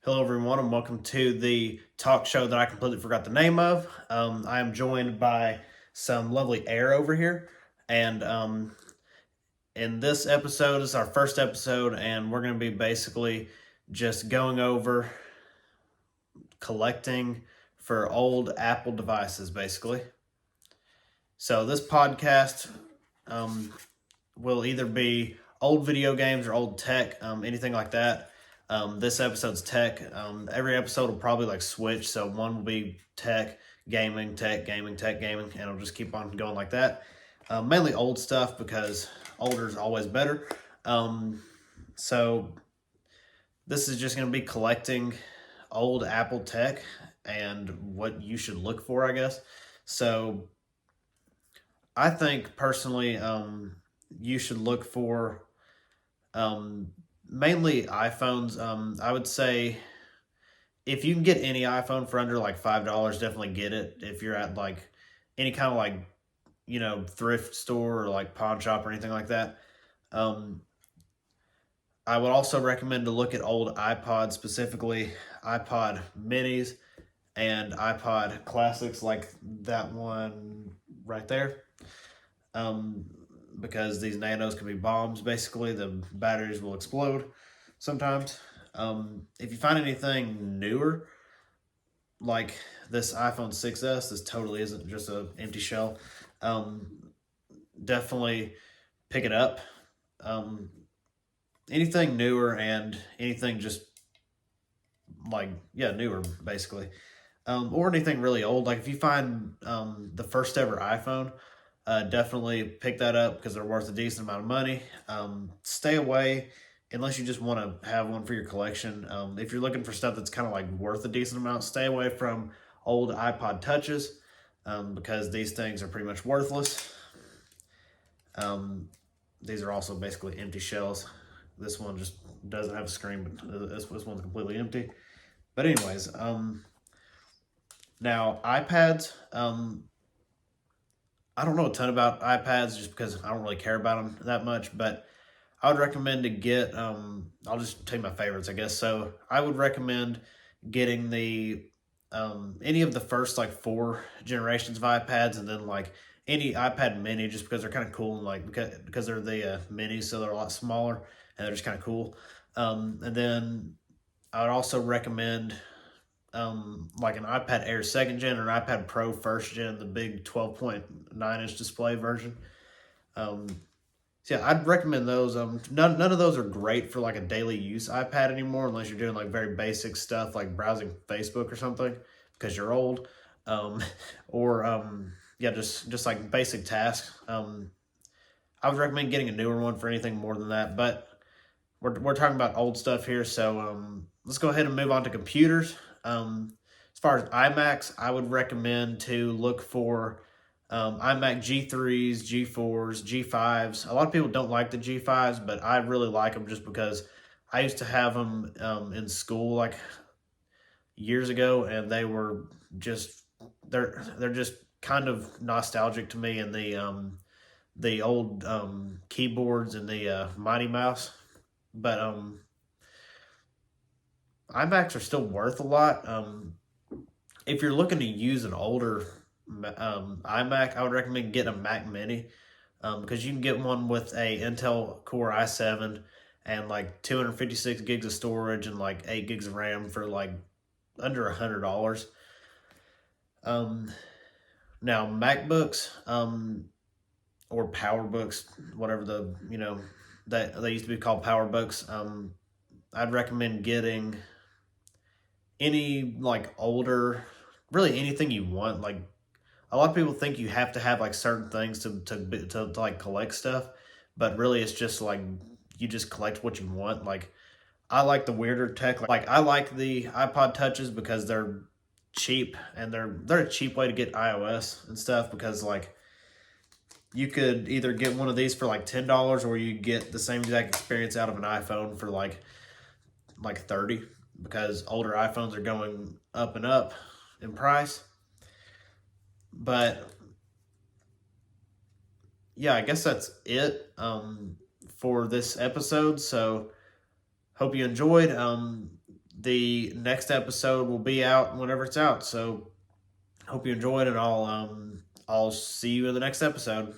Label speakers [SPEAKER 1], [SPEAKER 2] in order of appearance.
[SPEAKER 1] Hello, everyone, and welcome to the talk show that I completely forgot the name of. I am joined by some lovely air over here, and in this episode is our first episode, and we're going to be basically just going over collecting for old Apple devices, basically. So this podcast will either be old video games or old tech, anything like that. This episode's tech. Every episode will probably like switch. So one will be tech, gaming, tech, gaming, tech, gaming, and it'll just keep on going like that. Mainly old stuff because older is always better. So this is just going to be collecting old Apple tech and what you should look for, I guess. So I think personally, you should look for um, mainly iPhones. I would say if you can get any iPhone for under like $5, definitely get it. If you're at like any kind of like thrift store or like pawn shop or anything like that. Um, I would also recommend to look at old iPods, specifically iPod Minis and iPod Classics, like that one right there. Um, because these nanos can be bombs. Basically, the batteries will explode sometimes. If you find anything newer, like this iPhone 6s, this totally isn't just an empty shell. Definitely pick it up. Um, Anything newer and anything just newer, basically. Or anything really old. Like if you find the first ever iPhone, definitely pick that up because they're worth a decent amount of money. Stay away unless you just want to have one for your collection. If you're looking for stuff that's kind of like worth a decent amount, stay away from old iPod Touches because these things are pretty much worthless. These are also basically empty shells. This one just doesn't have a screen, but this one's completely empty. But anyways, now iPads. I don't know a ton about iPads just because I don't really care about them that much, but I would recommend to get. I'll just tell you my favorites, I guess. So I would recommend getting the any of the first like four generations of iPads, and then like any iPad Mini, just because they're kind of cool and like because they're the minis, so they're a lot smaller and they're just kind of cool. And then I would also recommend like an iPad Air second gen or an iPad Pro first gen, the big 12.9 inch display version. Um, so yeah, I'd recommend those. None of those are great for like a daily use iPad anymore, unless you're doing like very basic stuff like browsing Facebook or something because you're old, um, or yeah, just like basic tasks. I would recommend getting a newer one for anything more than that, but we're talking about old stuff here, so let's go ahead and move on to computers. As far as iMacs, I would recommend to look for iMac G3s, G4s, G5s. A lot of people don't like the G5s, but I really like them just because I used to have them in school like years ago, and they were just they're just kind of nostalgic to me, and the old keyboards and the Mighty Mouse. But iMacs are still worth a lot. If you're looking to use an older iMac, I would recommend getting a Mac Mini because you can get one with a Intel Core i7 and like 256 gigs of storage and like 8 gigs of RAM for like under $100. Um, Now MacBooks or PowerBooks, whatever that they used to be called PowerBooks. I'd recommend getting any like older, really anything you want. Like a lot of people think you have to have like certain things to like collect stuff, but really it's just like you just collect what you want. Like I like the weirder tech. Like I like the iPod touches because they're cheap and they're a cheap way to get iOS and stuff because like you could either get one of these for like $10 or you get the same exact experience out of an iPhone for like 30 because older iPhones are going up and up in price. But yeah, I guess that's it for this episode. So hope you enjoyed. the next episode will be out whenever it's out. So hope you enjoyed, and I'll see you in the next episode.